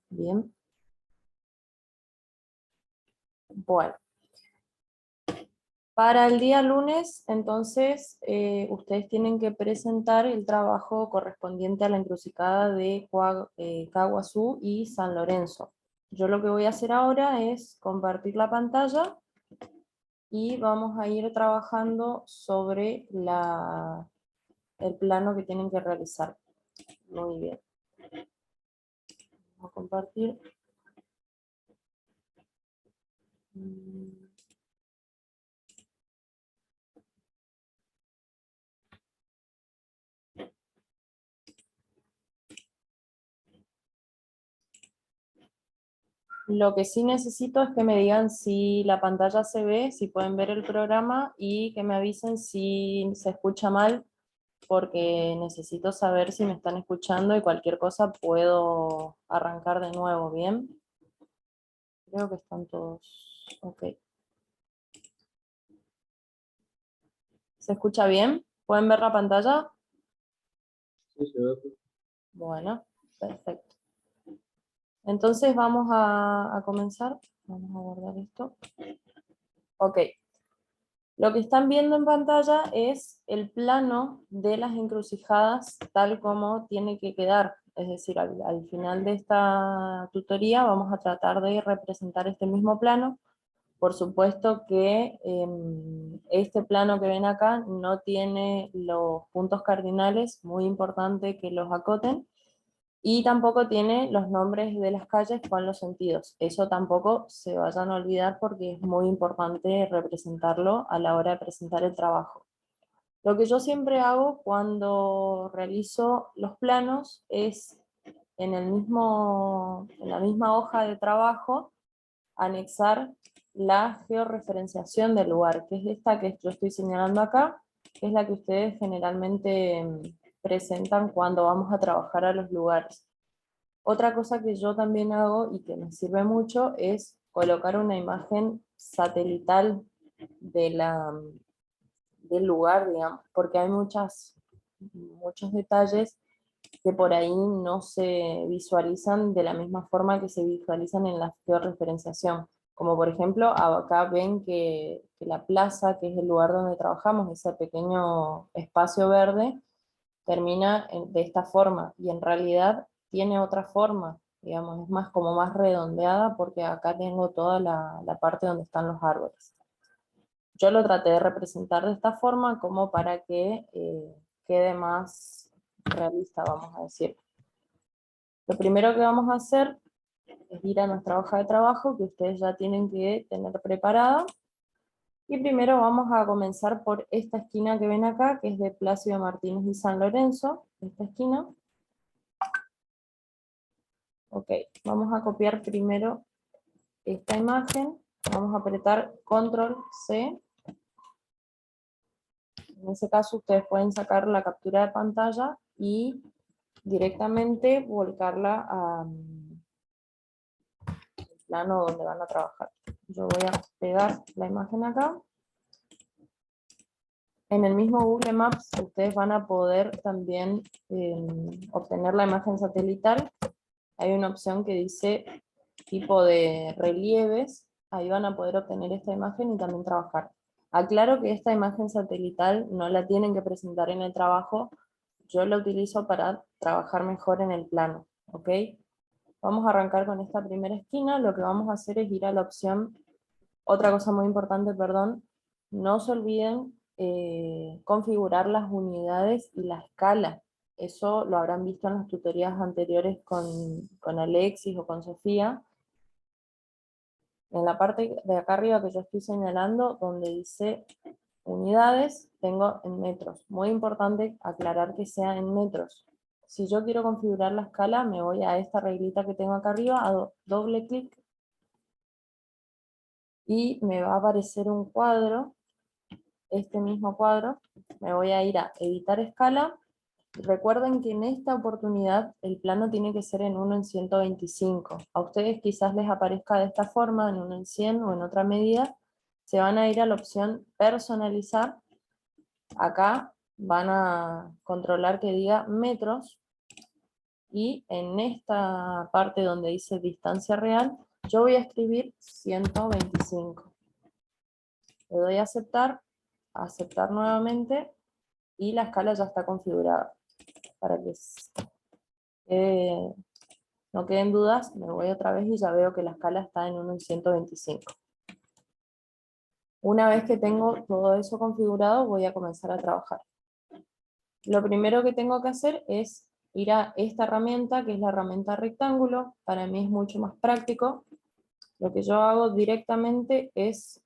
Bien. Bueno. Para el día lunes, entonces, ustedes tienen que presentar el trabajo correspondiente a la encrucijada de Caguazú y San Lorenzo. Yo lo que voy a hacer ahora es compartir la pantalla y vamos a ir trabajando sobre el plano que tienen que realizar. Muy bien. Vamos a compartir. Lo que sí necesito es que me digan si la pantalla se ve, si pueden ver el programa y que me avisen si se escucha mal, porque necesito saber si me están escuchando y cualquier cosa puedo arrancar de nuevo, ¿bien? Creo que están todos. Ok. ¿Se escucha bien? ¿Pueden ver la pantalla? Sí, se ve. Bueno, perfecto. Entonces vamos a comenzar. Vamos a guardar esto. Ok. Lo que están viendo en pantalla es el plano de las encrucijadas tal como tiene que quedar. Es decir, al final de esta tutoría vamos a tratar de representar este mismo plano. Por supuesto que este plano que ven acá no tiene los puntos cardinales, muy importante que los acoten, y tampoco tiene los nombres de las calles con los sentidos. Eso tampoco se vayan a olvidar porque es muy importante representarlo a la hora de presentar el trabajo. Lo que yo siempre hago cuando realizo los planos es en la misma hoja de trabajo anexar la georreferenciación del lugar, que es esta que yo estoy señalando acá, que es la que ustedes generalmente presentan cuando vamos a trabajar a los lugares. Otra cosa que yo también hago y que me sirve mucho es colocar una imagen satelital de del lugar, digamos, porque hay muchos detalles que por ahí no se visualizan de la misma forma que se visualizan en la georreferenciación. Como por ejemplo, acá ven que la plaza, que es el lugar donde trabajamos, ese pequeño espacio verde, termina de esta forma, y en realidad tiene otra forma, digamos, es más como más redondeada porque acá tengo toda la parte donde están los árboles. Yo lo traté de representar de esta forma como para que quede más realista, vamos a decir. Lo primero que vamos a hacer es ir a nuestra hoja de trabajo que ustedes ya tienen que tener preparada. Y primero vamos a comenzar por esta esquina que ven acá, que es de Plácido Martínez y San Lorenzo, esta esquina. Ok, vamos a copiar primero esta imagen, vamos a apretar Control C. En ese caso ustedes pueden sacar la captura de pantalla y directamente volcarla al plano donde van a trabajar. Yo voy a pegar la imagen acá. En el mismo Google Maps ustedes van a poder también obtener la imagen satelital. Hay una opción que dice tipo de relieves, ahí van a poder obtener esta imagen y también trabajar. Aclaro que esta imagen satelital no la tienen que presentar en el trabajo, yo la utilizo para trabajar mejor en el plano, ¿ok? Vamos a arrancar con esta primera esquina, lo que vamos a hacer es ir a la opción, otra cosa muy importante, perdón, no se olviden configurar las unidades y la escala. Eso lo habrán visto en las tutorías anteriores con Alexis o con Sofía. En la parte de acá arriba que yo estoy señalando, donde dice unidades, tengo en metros. Muy importante aclarar que sea en metros. Si yo quiero configurar la escala, me voy a esta reglita que tengo acá arriba, hago doble clic, y me va a aparecer un cuadro, este mismo cuadro. Me voy a ir a editar escala. Recuerden que en esta oportunidad el plano tiene que ser en 1 en 125. A ustedes quizás les aparezca de esta forma, en 1 en 100 o en otra medida. Se van a ir a la opción personalizar. Acá van a controlar que diga metros. y en esta parte donde dice distancia real, yo voy a escribir 125. Le doy a aceptar nuevamente, y la escala ya está configurada. Para que no queden dudas, me voy otra vez y ya veo que la escala está en 1 en 125. Una vez que tengo todo eso configurado, voy a comenzar a trabajar. Lo primero que tengo que hacer es ir a esta herramienta, que es la herramienta rectángulo. Para mí es mucho más práctico. Lo que yo hago directamente es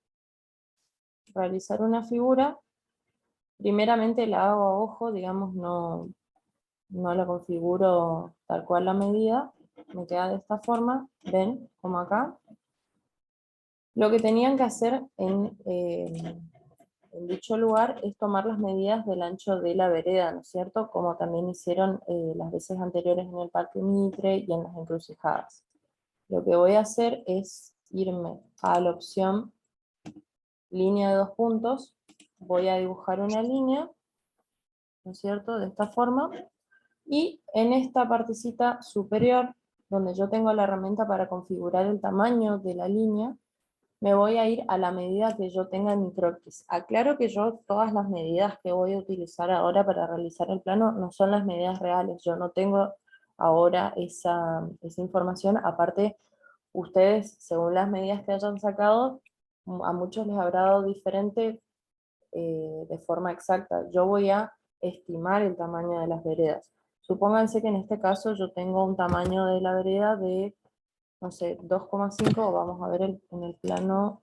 realizar una figura. Primeramente la hago a ojo, digamos, no la configuro tal cual la medida. Me queda de esta forma, ven, como acá. Lo que tenían que hacer en dicho lugar es tomar las medidas del ancho de la vereda, ¿no es cierto? Como también hicieron las veces anteriores en el Parque Mitre y en las encrucijadas. Lo que voy a hacer es irme a la opción línea de 2 puntos, voy a dibujar una línea, ¿no es cierto? De esta forma, y en esta partecita superior, donde yo tengo la herramienta para configurar el tamaño de la línea, me voy a ir a la medida que yo tenga en mi croquis. Aclaro que yo todas las medidas que voy a utilizar ahora para realizar el plano no son las medidas reales, yo no tengo ahora esa información. Aparte, ustedes, según las medidas que hayan sacado, a muchos les habrá dado diferente de forma exacta. Yo voy a estimar el tamaño de las veredas. Supónganse que en este caso yo tengo un tamaño de la vereda de, no sé, 2,5, vamos a ver en el plano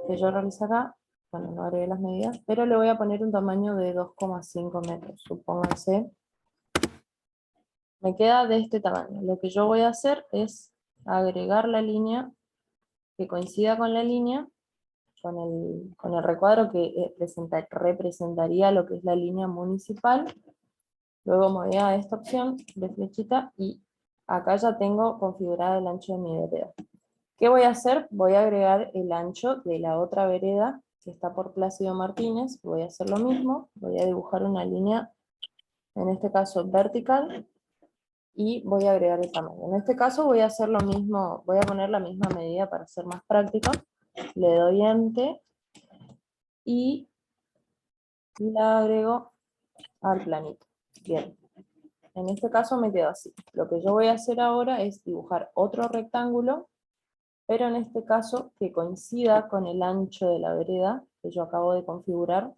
que yo realizo acá, bueno, no agregué las medidas, pero le voy a poner un tamaño de 2,5 metros, supónganse. Me queda de este tamaño. Lo que yo voy a hacer es agregar la línea que coincida con la línea, con el recuadro que representaría lo que es la línea municipal. Luego me voy a esta opción de flechita y acá ya tengo configurado el ancho de mi vereda. ¿Qué voy a hacer? Voy a agregar el ancho de la otra vereda que está por Plácido Martínez. Voy a hacer lo mismo, voy a dibujar una línea, en este caso vertical, y voy a agregar el tamaño. En este caso voy a hacer lo mismo, voy a poner la misma medida para ser más práctico. Le doy Enter y la agrego al planito. Bien, en este caso me quedo así. Lo que yo voy a hacer ahora es dibujar otro rectángulo, pero en este caso que coincida con el ancho de la vereda que yo acabo de configurar.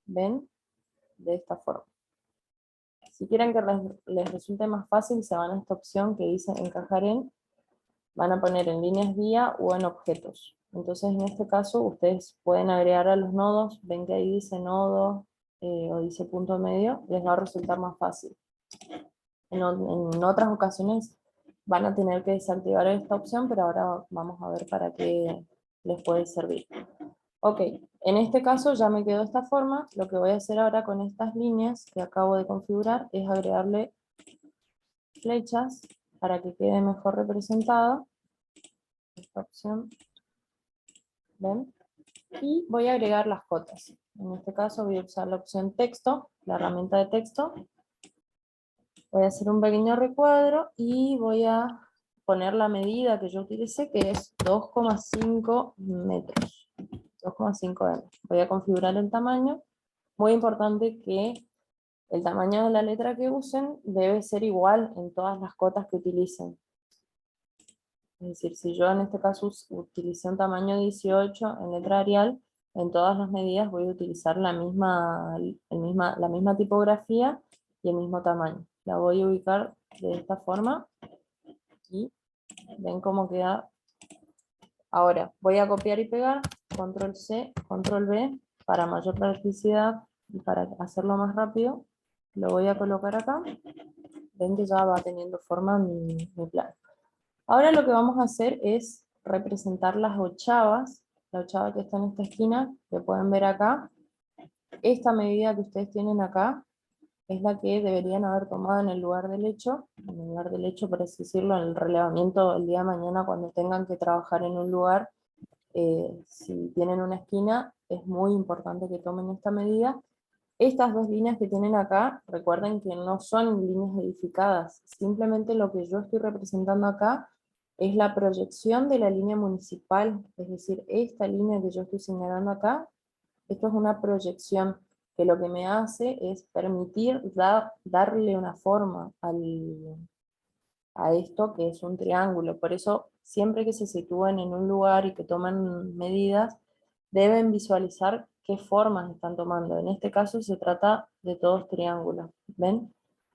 ¿Ven? De esta forma. Si quieren que les resulte más fácil, se van a esta opción que dice encajar en, van a poner en líneas guía o en objetos. Entonces en este caso ustedes pueden agregar a los nodos, ven que ahí dice nodo o dice punto medio, les va a resultar más fácil. En otras ocasiones van a tener que desactivar esta opción, pero ahora vamos a ver para qué les puede servir. Ok, en este caso ya me quedó de esta forma. Lo que voy a hacer ahora con estas líneas que acabo de configurar es agregarle flechas para que quede mejor representada. Esta opción, ¿ven? Y voy a agregar las cotas. En este caso voy a usar la opción texto, la herramienta de texto. Voy a hacer un pequeño recuadro y voy a poner la medida que yo utilicé, que es 2,5 metros. 2,5 m. Voy a configurar el tamaño. Muy importante que el tamaño de la letra que usen debe ser igual en todas las cotas que utilicen. Es decir, si yo en este caso utilicé un tamaño 18 en letra Arial, en todas las medidas voy a utilizar la misma tipografía y el mismo tamaño. La voy a ubicar de esta forma y ven cómo queda. Ahora voy a copiar y pegar, control C, control V, para mayor practicidad y para hacerlo más rápido. Lo voy a colocar acá. Ven que ya va teniendo forma mi plano. Ahora lo que vamos a hacer es representar las ochavas. La ochava que está en esta esquina, que pueden ver acá. Esta medida que ustedes tienen acá es la que deberían haber tomado en el lugar del hecho, por así decirlo, en el relevamiento el día de mañana cuando tengan que trabajar en un lugar. Si tienen una esquina, es muy importante que tomen esta medida. Estas dos líneas que tienen acá, recuerden que no son líneas edificadas, simplemente lo que yo estoy representando acá es la proyección de la línea municipal, es decir, esta línea que yo estoy señalando acá, esto es una proyección que lo que me hace es permitir darle una forma a esto que es un triángulo. Por eso, siempre que se sitúen en un lugar y que toman medidas, deben visualizar qué formas están tomando. En este caso se trata de todos triángulos, ¿ven?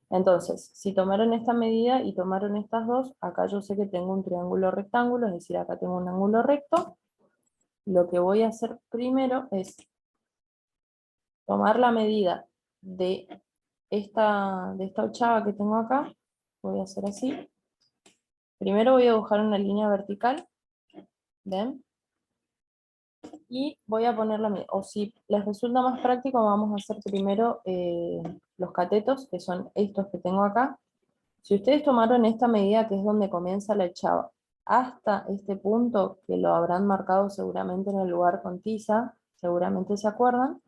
Entonces, si tomaron esta medida y tomaron estas dos, acá yo sé que tengo un triángulo rectángulo, es decir, acá tengo un ángulo recto. Lo que voy a hacer primero es tomar la medida de esta ochava que tengo acá, voy a hacer así. Primero voy a dibujar una línea vertical, ¿ven? Y voy a poner la medida, o si les resulta más práctico, vamos a hacer primero los catetos, que son estos que tengo acá. Si ustedes tomaron esta medida, que es donde comienza la echava, hasta este punto, que lo habrán marcado seguramente en el lugar con tiza, seguramente se acuerdan,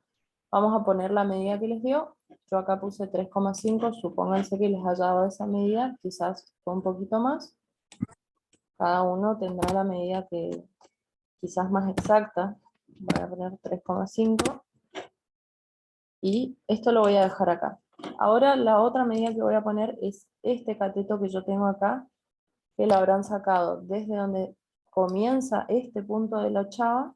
vamos a poner la medida que les dio. Yo acá puse 3,5, supónganse que les haya dado esa medida, quizás fue un poquito más. Cada uno tendrá la medida que quizás más exacta. Voy a poner 3,5. Y esto lo voy a dejar acá. Ahora la otra medida que voy a poner es este cateto que yo tengo acá, que lo habrán sacado desde donde comienza este punto de la ochava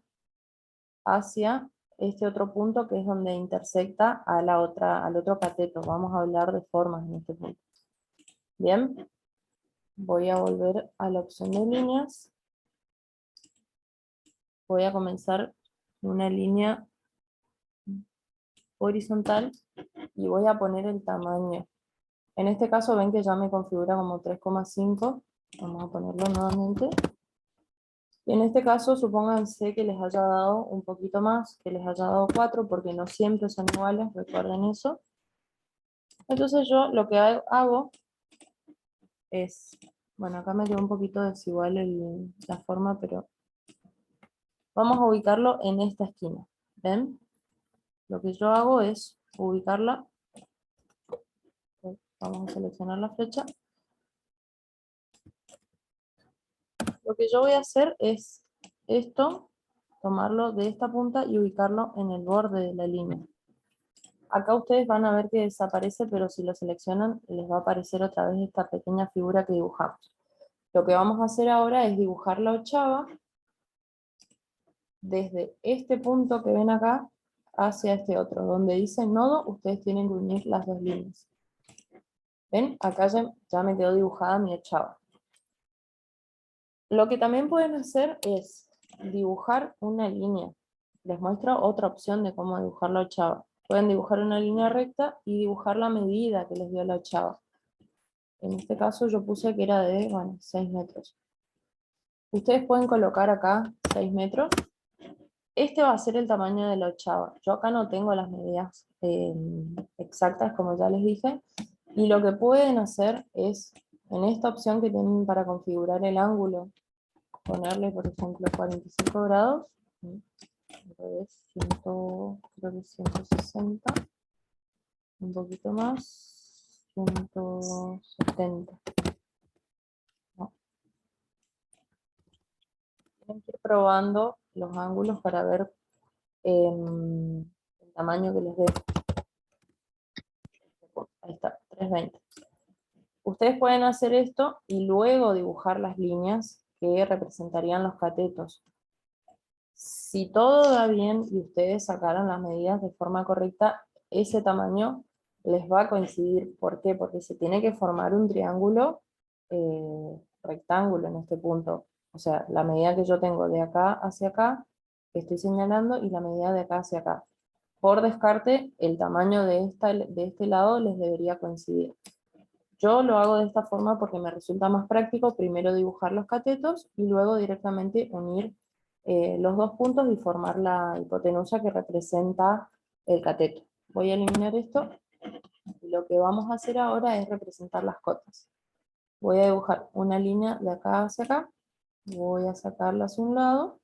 hacia este otro punto que es donde intersecta a al otro cateto. Vamos a hablar de formas en este punto. Bien, voy a volver a la opción de líneas. Voy a comenzar una línea horizontal y voy a poner el tamaño. En este caso ven que ya me configura como 3,5. Vamos a ponerlo nuevamente. Y en este caso supónganse que les haya dado un poquito más, que les haya dado 4, porque no siempre son iguales, recuerden eso. Entonces yo lo que hago es, bueno, acá me quedó un poquito desigual la forma, pero vamos a ubicarlo en esta esquina. ¿Ven? Lo que yo hago es ubicarla. Vamos a seleccionar la flecha. Lo que yo voy a hacer es esto, tomarlo de esta punta y ubicarlo en el borde de la línea. Acá ustedes van a ver que desaparece, pero si lo seleccionan les va a aparecer otra vez esta pequeña figura que dibujamos. Lo que vamos a hacer ahora es dibujar la ochava desde este punto que ven acá hacia este otro. Donde dice nodo, ustedes tienen que unir las dos líneas. ¿Ven? Acá ya me quedó dibujada mi ochava. Lo que también pueden hacer es dibujar una línea. Les muestro otra opción de cómo dibujar la ochava. Pueden dibujar una línea recta y dibujar la medida que les dio la ochava. En este caso yo puse que era de, bueno, 6 metros. Ustedes pueden colocar acá 6 metros. Este va a ser el tamaño de la ochava. Yo acá no tengo las medidas exactas, como ya les dije. Y lo que pueden hacer es, en esta opción que tienen para configurar el ángulo, ponerle, por ejemplo, 45 grados. Creo que 160. Un poquito más. 170. No. Tienen que ir probando los ángulos para ver el tamaño que les dé. Ahí está, 320. Ustedes pueden hacer esto y luego dibujar las líneas que representarían los catetos. Si todo da bien y ustedes sacaron las medidas de forma correcta, ese tamaño les va a coincidir. ¿Por qué? Porque se tiene que formar un triángulo rectángulo en este punto. O sea, la medida que yo tengo de acá hacia acá, que estoy señalando, y la medida de acá hacia acá. Por descarte, el tamaño de este lado les debería coincidir. Yo lo hago de esta forma porque me resulta más práctico primero dibujar los catetos y luego directamente unir los dos puntos y formar la hipotenusa que representa el cateto. Voy a eliminar esto. Lo que vamos a hacer ahora es representar las cotas. Voy a dibujar una línea de acá hacia acá. Voy a sacarla hacia un lado.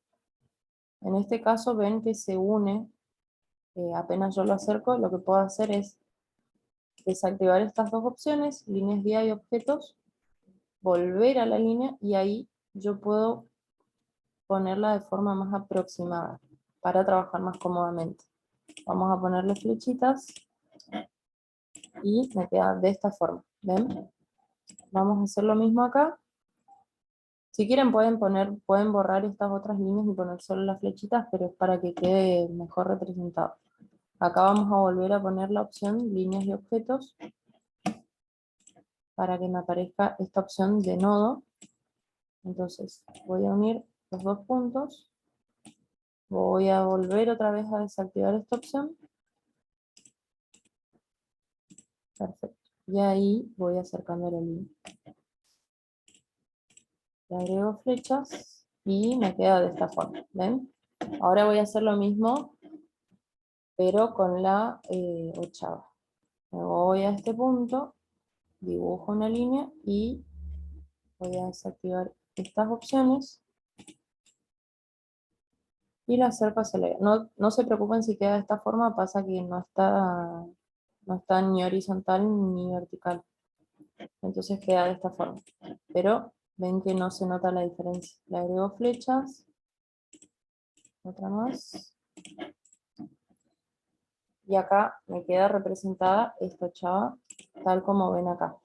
En este caso ven que se une apenas yo lo acerco, lo que puedo hacer es desactivar estas dos opciones, líneas guía y objetos, volver a la línea y ahí yo puedo ponerla de forma más aproximada para trabajar más cómodamente. Vamos a ponerle flechitas y me queda de esta forma, ¿ven? Vamos a hacer lo mismo acá. Si quieren pueden borrar estas otras líneas y poner solo las flechitas, pero es para que quede mejor representado. Acá vamos a volver a poner la opción líneas y objetos para que me aparezca esta opción de nodo. Entonces voy a unir los dos puntos. Voy a volver otra vez a desactivar esta opción. Perfecto. Y ahí voy acercando la línea. Le agrego flechas y me queda de esta forma. ¿Ven? Ahora voy a hacer lo mismo, pero con la ochava. Me voy a este punto, dibujo una línea y voy a desactivar estas opciones. Y la acerco hacia la... No se preocupen si queda de esta forma, pasa que no está ni horizontal ni vertical. Entonces queda de esta forma. Pero ven que no se nota la diferencia. Le agrego flechas. Otra más. Y acá me queda representada esta ochava, tal como ven acá.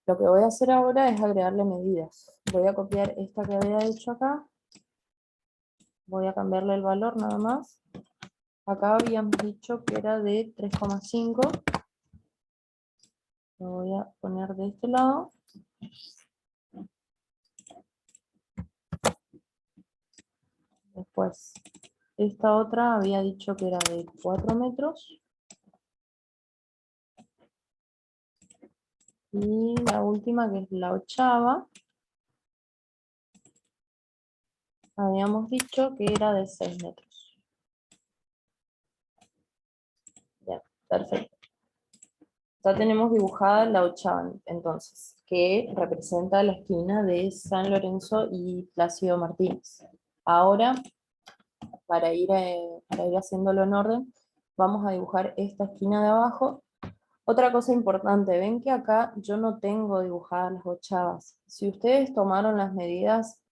Lo que voy a hacer ahora es agregarle medidas. Voy a copiar esta que había hecho acá. Voy a cambiarle el valor nada más. Acá habíamos dicho que era de 3,5. Lo voy a poner de este lado. Después, esta otra había dicho que era de 4 metros. Y la última, que es la ochava, habíamos dicho que era de 6 metros. Ya, perfecto. Ya tenemos dibujada la ochava, entonces, que representa la esquina de San Lorenzo y Plácido Martínez. Ahora, para ir haciéndolo en orden, vamos a dibujar esta esquina de abajo. Otra cosa importante, ven que acá yo no tengo dibujadas las ochavas. Si ustedes tomaron las medidas,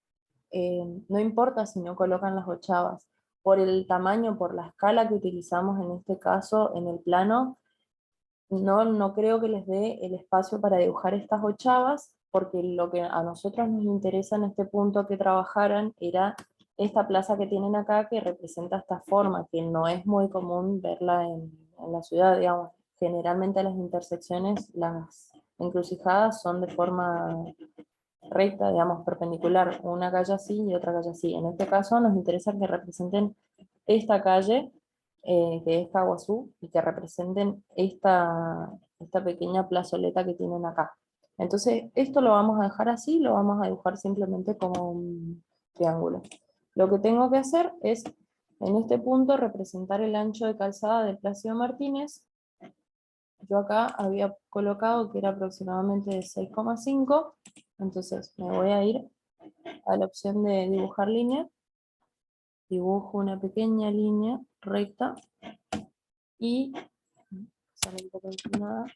no importa si no colocan las ochavas. Por el tamaño, por la escala que utilizamos en este caso, en el plano, no creo que les dé el espacio para dibujar estas ochavas, porque lo que a nosotros nos interesa en este punto que trabajaran era esta plaza que tienen acá, que representa esta forma, que no es muy común verla en la ciudad, digamos. Generalmente las intersecciones, las encrucijadas son de forma recta, digamos, perpendicular, una calle así y otra calle así. En este caso nos interesa que representen esta calle, que es Caguazú, y que representen esta pequeña plazoleta que tienen acá. Entonces, esto lo vamos a dejar así, lo vamos a dibujar simplemente como un triángulo. Lo que tengo que hacer es, en este punto, representar el ancho de calzada de Plácido Martínez. Yo acá había colocado que era aproximadamente de 6,5, entonces me voy a ir a la opción de dibujar línea, dibujo una pequeña línea recta y sale un poco inclinada.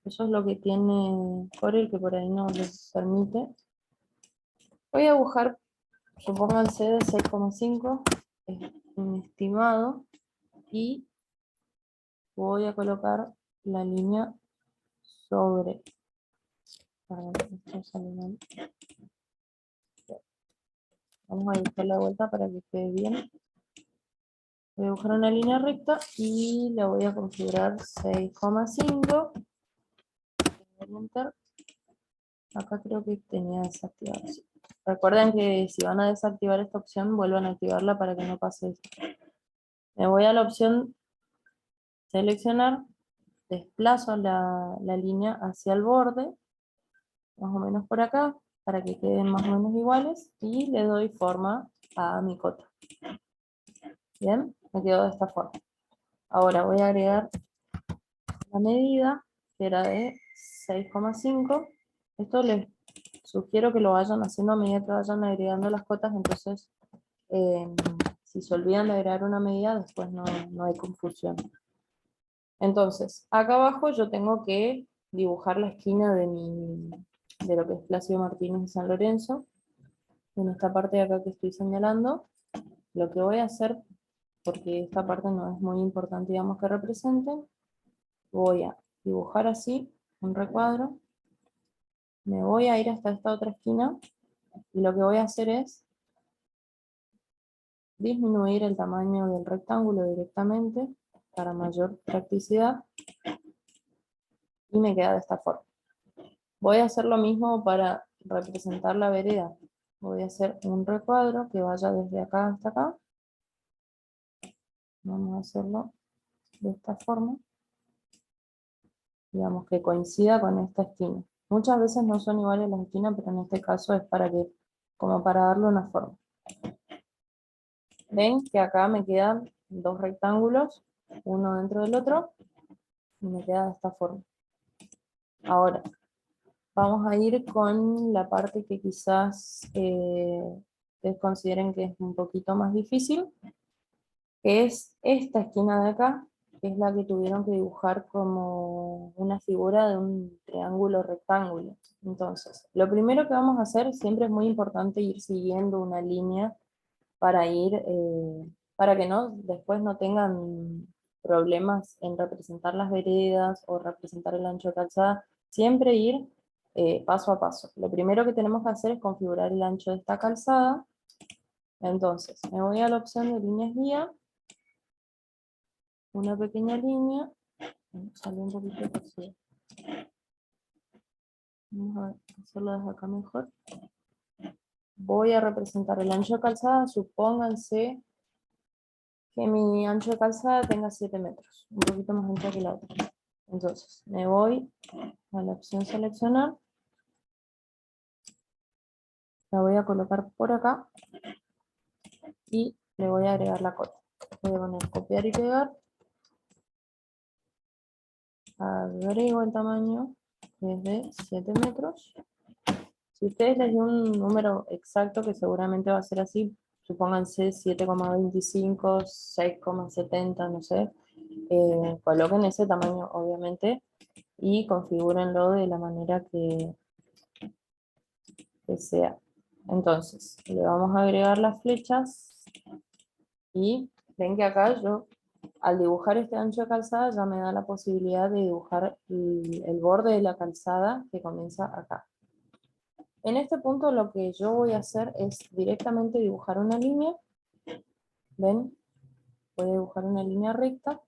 Eso es lo que tiene Corel, que por ahí no les permite. Voy a dibujar, supónganse, de 6,5, es un estimado, y voy a colocar la línea sobre. Vamos a dibujar la vuelta para que quede bien. Voy a dibujar una línea recta y la voy a configurar 6,5. Enter. Acá creo que tenía desactivado. Sí. Recuerden que si van a desactivar esta opción, vuelvan a activarla para que no pase esto. Me voy a la opción seleccionar, desplazo la línea hacia el borde, más o menos por acá, para que queden más o menos iguales, y le doy forma a mi cota. Bien, me quedó de esta forma. Ahora voy a agregar la medida, que era de 6,5. Esto les sugiero que lo vayan haciendo a medida que vayan agregando las cotas, entonces Si se olvidan de agregar una medida, después no hay confusión. Entonces, acá abajo yo tengo que dibujar la esquina de lo que es Plácido Martínez de San Lorenzo. En esta parte de acá que estoy señalando, lo que voy a hacer, porque esta parte no es muy importante, digamos, que represente, voy a dibujar así un recuadro, me voy a ir hasta esta otra esquina, y lo que voy a hacer es disminuir el tamaño del rectángulo directamente, para mayor practicidad, y me queda de esta forma. Voy a hacer lo mismo para representar la vereda. Voy a hacer un recuadro que vaya desde acá hasta acá. Vamos a hacerlo de esta forma. Digamos que coincida con esta esquina. Muchas veces no son iguales las esquinas, pero en este caso es para que, como para darle una forma. Ven que acá me quedan dos rectángulos, uno dentro del otro, y me queda de esta forma. Ahora, vamos a ir con la parte que quizás ustedes consideren que es un poquito más difícil, que es esta esquina de acá, que es la que tuvieron que dibujar como una figura de un triángulo rectángulo. Entonces, lo primero que vamos a hacer, siempre es muy importante ir siguiendo una línea para para que después no tengan problemas en representar las veredas o representar el ancho de calzada, siempre ir paso a paso. Lo primero que tenemos que hacer es configurar el ancho de esta calzada. Entonces, me voy a la opción de líneas guía, una pequeña línea, salió un poquito torcido. Vamos a hacerlo desde acá mejor. Voy a representar el ancho de calzada, supónganse que mi ancho de calzada tenga 7 metros, un poquito más ancha que la otra. Entonces, me voy a la opción seleccionar, la voy a colocar por acá y le voy a agregar la cota. Voy a poner copiar y pegar, agrego el tamaño, que es de 7 metros. Si ustedes les dio un número exacto, que seguramente va a ser así, supónganse 7,25, 6,70, no sé, coloquen ese tamaño obviamente y configúrenlo de la manera que sea. Entonces, le vamos a agregar las flechas y ven que acá yo, al dibujar este ancho de calzada, ya me da la posibilidad de dibujar el borde de la calzada que comienza acá. En este punto lo que yo voy a hacer es directamente dibujar una línea. ¿Ven? Voy a dibujar una línea recta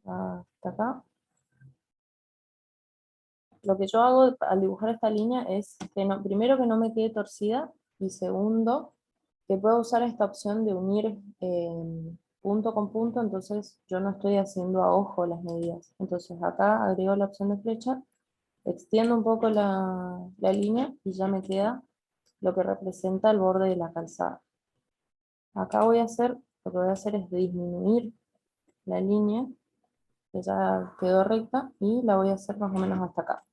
hasta acá. Lo que yo hago al dibujar esta línea es que primero que no me quede torcida y segundo que puedo usar esta opción de unir punto con punto, entonces yo no estoy haciendo a ojo las medidas. Entonces acá agrego la opción de flecha, extiendo un poco la línea y ya me queda lo que representa el borde de la calzada. Acá lo que voy a hacer es disminuir la línea, que ya quedó recta, y la voy a hacer más o menos hasta acá.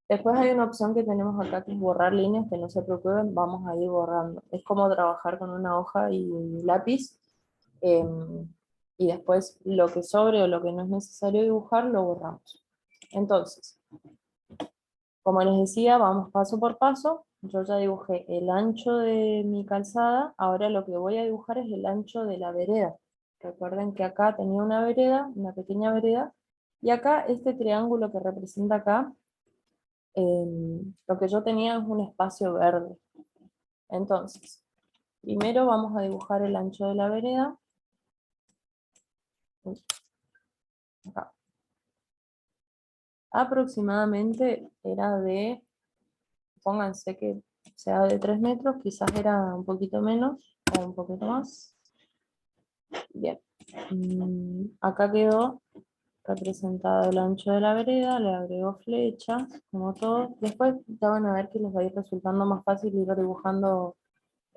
Después hay una opción que tenemos acá que es borrar líneas, que no se preocupen, vamos a ir borrando. Es como trabajar con una hoja y un lápiz, y después lo que sobre o lo que no es necesario dibujar lo borramos. Entonces, como les decía, vamos paso por paso. Yo ya dibujé el ancho de mi calzada, ahora lo que voy a dibujar es el ancho de la vereda. Recuerden que acá tenía una vereda, una pequeña vereda, y acá este triángulo que representa acá, lo que yo tenía es un espacio verde. Entonces, primero vamos a dibujar el ancho de la vereda. Acá. Aproximadamente era de, pónganse que sea de 3 metros, quizás era un poquito menos o un poquito más. Bien, acá quedó representado el ancho de la vereda, le agrego flechas, como todo. Después ya van a ver que les va a ir resultando más fácil ir dibujando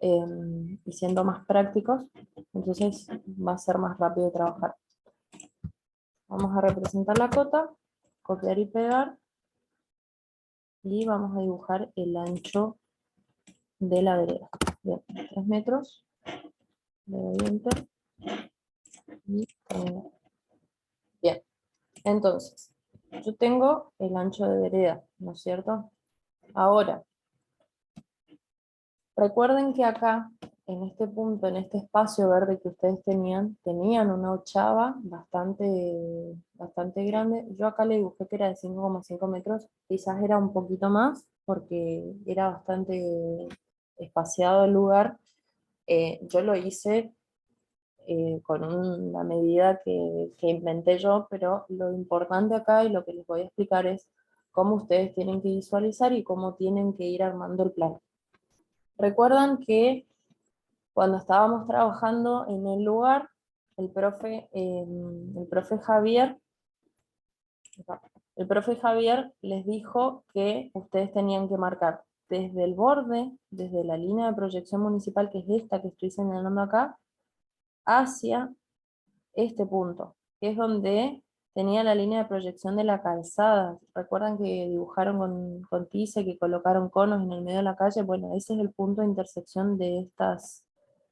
y siendo más prácticos, entonces va a ser más rápido trabajar. Vamos a representar la cota, copiar y pegar, y vamos a dibujar el ancho de la vereda. Bien, 3 metros. Le doy enter. Y, bien, entonces, yo tengo el ancho de vereda, ¿no es cierto? Ahora, recuerden que acá, en este punto, en este espacio verde que ustedes tenían una ochava bastante grande. Yo acá le dibujé que era de 5,5 metros, quizás era un poquito más, porque era bastante espaciado el lugar. Yo lo hice con una medida que inventé yo, pero lo importante acá y lo que les voy a explicar es cómo ustedes tienen que visualizar y cómo tienen que ir armando el plano. Recuerdan que cuando estábamos trabajando en el lugar, el profe Javier, les dijo que ustedes tenían que marcar desde el borde, desde la línea de proyección municipal, que es esta que estoy señalando acá, hacia este punto, que es donde tenía la línea de proyección de la calzada. ¿Recuerdan que dibujaron con tiza, que colocaron conos en el medio de la calle? Bueno, ese es el punto de intersección de estas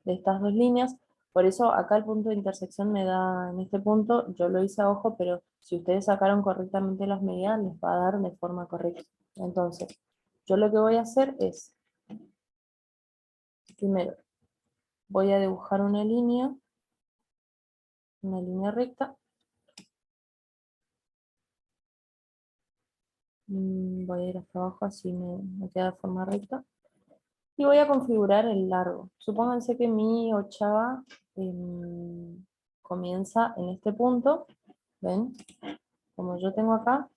dos líneas. Por eso acá el punto de intersección me da, en este punto, yo lo hice a ojo, pero si ustedes sacaron correctamente las medidas, les va a dar de forma correcta. Entonces, yo lo que voy a hacer es, primero, voy a dibujar una línea recta. Voy a ir hasta abajo, así me queda de forma recta. Y voy a configurar el largo. Supónganse que mi ochava comienza en este punto, ¿ven? Como yo tengo acá.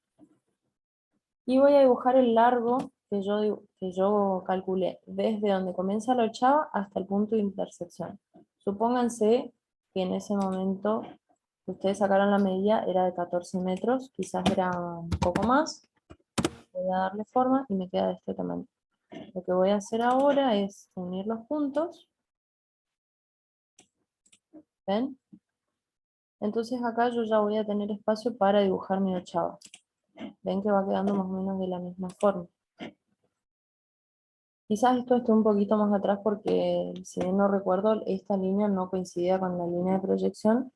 Y voy a dibujar el largo que yo calculé, desde donde comienza la ochava hasta el punto de intersección. Supónganse que en ese momento que ustedes sacaron la medida era de 14 metros, quizás era un poco más. Voy a darle forma y me queda de este tamaño. Lo que voy a hacer ahora es unir los puntos. ¿Ven? Entonces acá yo ya voy a tener espacio para dibujar mi ochava. Ven que va quedando más o menos de la misma forma. Quizás esto esté un poquito más atrás porque, si bien no recuerdo, esta línea no coincidía con la línea de proyección.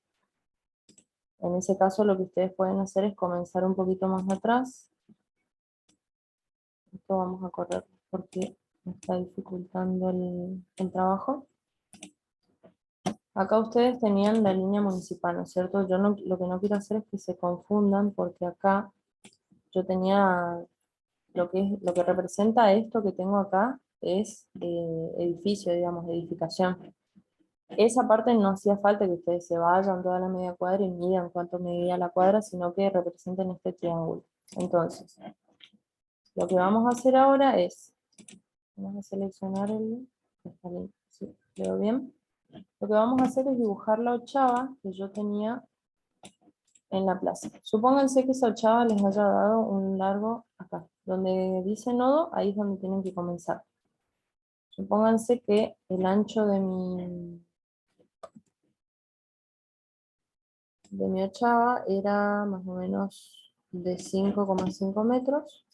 En ese caso lo que ustedes pueden hacer es comenzar un poquito más atrás. Esto vamos a correr porque me está dificultando el trabajo. Acá ustedes tenían la línea municipal, ¿no es cierto? Yo lo que no quiero hacer es que se confundan, porque acá yo tenía lo que representa esto que tengo acá es edificio, digamos, edificación. Esa parte no hacía falta que ustedes se vayan toda la media cuadra y midan cuánto medía la cuadra, sino que representen este triángulo. Entonces, lo que vamos a hacer ahora es, vamos a seleccionar sí, ¿veo bien? Lo que vamos a hacer es dibujar la ochava que yo tenía en la plaza. Supónganse que esa ochava les haya dado un largo acá. Donde dice nodo, ahí es donde tienen que comenzar. Supónganse que el ancho de mi ochava era más o menos de 5,5 metros.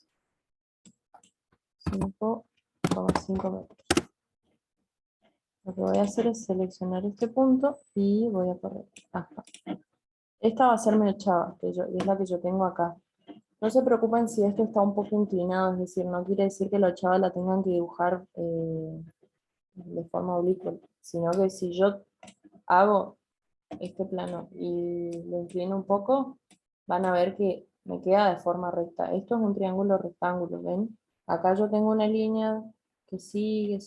5,5 metros. Lo que voy a hacer es seleccionar este punto y voy a correr acá. Esta va a ser mi ochava, que es la que yo tengo acá. No se preocupen si esto está un poco inclinado, es decir, no quiere decir que la ochava la tengan que dibujar de forma oblicua, sino que si yo hago este plano y lo inclino un poco, van a ver que me queda de forma recta. Esto es un triángulo rectángulo, ¿ven? Acá yo tengo una línea que sigue,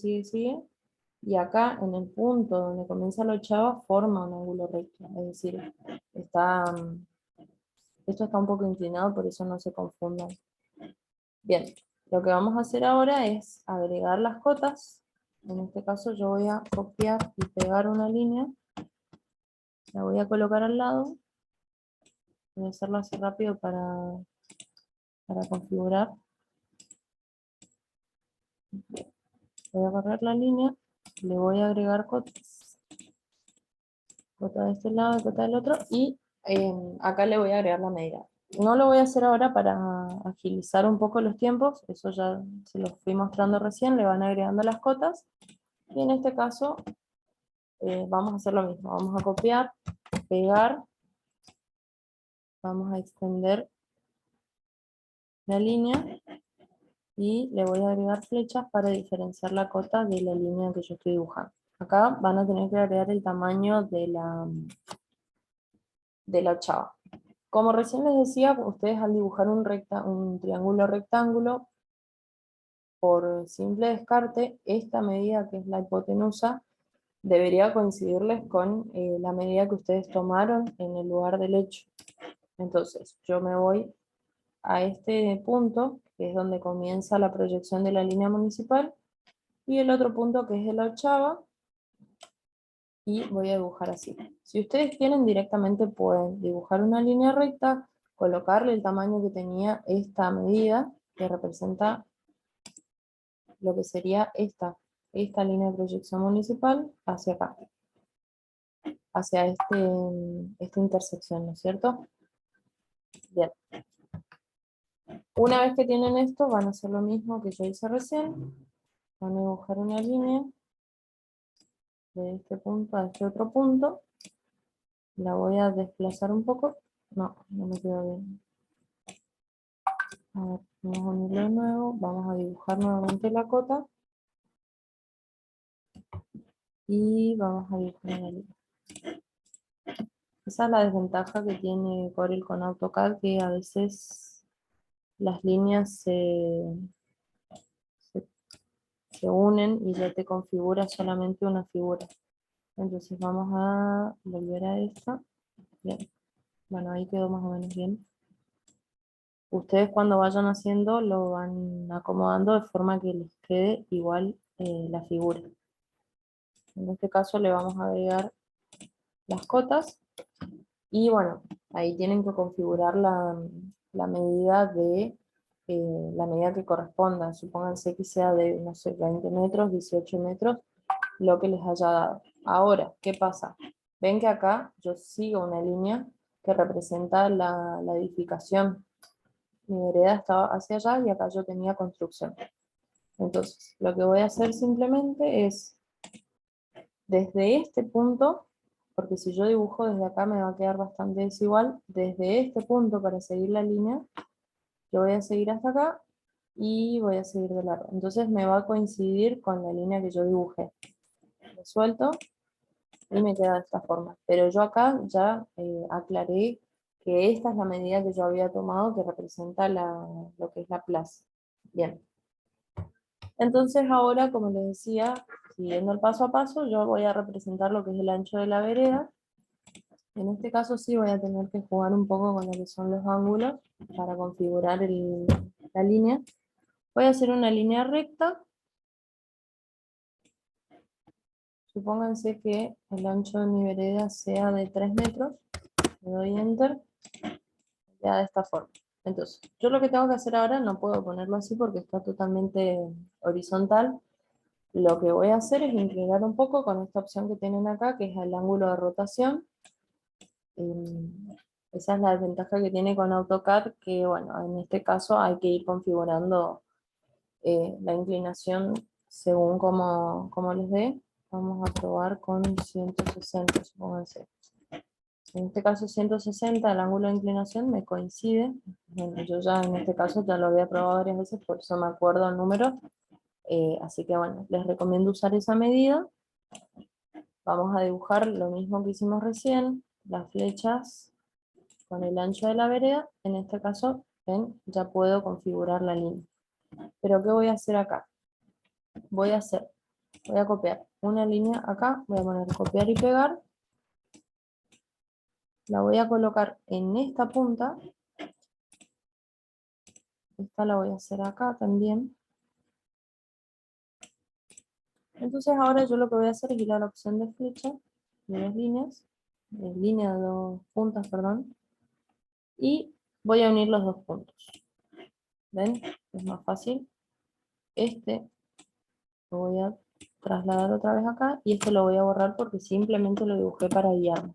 y acá en el punto donde comienza la ochava forma un ángulo recto, es decir, esto está un poco inclinado, por eso no se confundan. Bien, lo que vamos a hacer ahora es agregar las cotas. En este caso yo voy a copiar y pegar una línea. La voy a colocar al lado. Voy a hacerlo así rápido para configurar. Voy a agarrar la línea. Le voy a agregar cotas. Cota de este lado y cota del otro. Y acá le voy a agregar la medida. No lo voy a hacer ahora para agilizar un poco los tiempos. Eso ya se los fui mostrando recién. Le van agregando las cotas. Y en este caso vamos a hacer lo mismo. Vamos a copiar, pegar, vamos a extender la línea y le voy a agregar flechas para diferenciar la cota de la línea que yo estoy dibujando. Acá van a tener que agregar el tamaño de la ochava. Como recién les decía, ustedes al dibujar un triángulo rectángulo, por simple descarte, esta medida que es la hipotenusa debería coincidirles con la medida que ustedes tomaron en el lugar del hecho. Entonces, yo me voy a este punto, que es donde comienza la proyección de la línea municipal, y el otro punto que es de la ochava, y voy a dibujar así. Si ustedes quieren directamente pueden dibujar una línea recta, colocarle el tamaño que tenía esta medida, que representa lo que sería esta línea de proyección municipal hacia acá, hacia esta intersección, ¿no es cierto? Bien. Una vez que tienen esto, van a hacer lo mismo que yo hice recién. Van a dibujar una línea de este punto a este otro punto. La voy a desplazar un poco. No, no me quedó bien. A ver, vamos a unirlo de nuevo. Vamos a dibujar nuevamente la cota. Y vamos a dibujar la línea. Esa es la desventaja que tiene Corel con AutoCAD, que a veces las líneas se unen y ya te configura solamente una figura. Entonces vamos a volver a esta. Bien. Bueno, ahí quedó más o menos bien. Ustedes cuando vayan haciendo lo van acomodando de forma que les quede igual la figura. En este caso le vamos a agregar las cotas y bueno, ahí tienen que configurar la medida la medida que corresponda. Supónganse que sea de, no sé, 20 metros, 18 metros, lo que les haya dado. Ahora, ¿qué pasa? Ven que acá yo sigo una línea que representa la edificación. Mi vereda estaba hacia allá y acá yo tenía construcción. Entonces, lo que voy a hacer simplemente es, desde este punto, porque si yo dibujo desde acá me va a quedar bastante desigual, desde este punto para seguir la línea, yo voy a seguir hasta acá y voy a seguir de largo. Entonces me va a coincidir con la línea que yo dibujé. Lo suelto y me queda de esta forma. Pero yo acá ya aclaré que esta es la medida que yo había tomado que representa lo que es la plaza. Bien. Entonces ahora, como les decía, siguiendo el paso a paso, yo voy a representar lo que es el ancho de la vereda. En este caso sí voy a tener que jugar un poco con lo que son los ángulos para configurar la línea. Voy a hacer una línea recta. Supónganse que el ancho de mi vereda sea de 3 metros. Le doy Enter. Ya de esta forma. Entonces, yo lo que tengo que hacer ahora, no puedo ponerlo así porque está totalmente horizontal. Lo que voy a hacer es inclinar un poco con esta opción que tienen acá, que es el ángulo de rotación. Esa es la desventaja que tiene con AutoCAD, que bueno, en este caso hay que ir configurando la inclinación según como les dé. Vamos a probar con 160, supónganse. En este caso 160, el ángulo de inclinación me coincide. Bueno, yo ya en este caso ya lo había probado varias veces, por eso me acuerdo el número. Así que bueno, les recomiendo usar esa medida. Vamos a dibujar lo mismo que hicimos recién, las flechas con el ancho de la vereda. En este caso, ven, ya puedo configurar la línea. Pero ¿qué voy a hacer acá? Voy a copiar una línea acá, voy a poner copiar y pegar. La voy a colocar en esta punta. Esta la voy a hacer acá también. Entonces ahora yo lo que voy a hacer es ir a la opción de flecha, de dos líneas, de línea de dos puntas, perdón, y voy a unir los dos puntos. ¿Ven? Es más fácil. Este lo voy a trasladar otra vez acá y este lo voy a borrar porque simplemente lo dibujé para guiarme.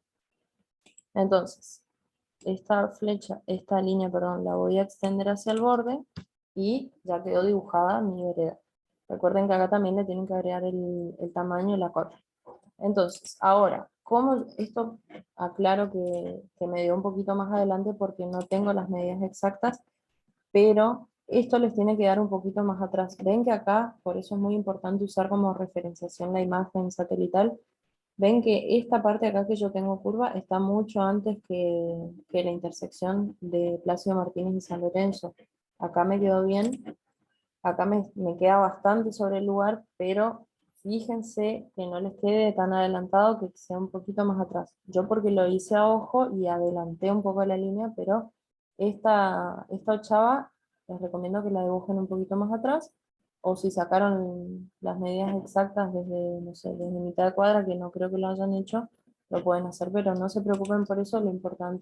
Entonces, esta línea, perdón, la voy a extender hacia el borde y ya quedó dibujada mi vereda. Recuerden que acá también le tienen que agregar el tamaño y la cota. Entonces, ahora, ¿cómo esto aclaro que me dio un poquito más adelante porque no tengo las medidas exactas, pero esto les tiene que dar un poquito más atrás. Ven que acá, por eso es muy importante usar como referenciación la imagen satelital. Ven que esta parte acá que yo tengo curva está mucho antes que la intersección de Plácido Martínez y San Lorenzo. Acá me quedó bien, acá me queda bastante sobre el lugar, pero fíjense que no les quede tan adelantado, que sea un poquito más atrás. Yo porque lo hice a ojo y adelanté un poco la línea, pero esta ochava les recomiendo que la dibujen un poquito más atrás, o si sacaron las medidas exactas desde, no sé, desde mitad de cuadra, que no creo que lo hayan hecho, lo pueden hacer, pero no se preocupen por eso, lo importante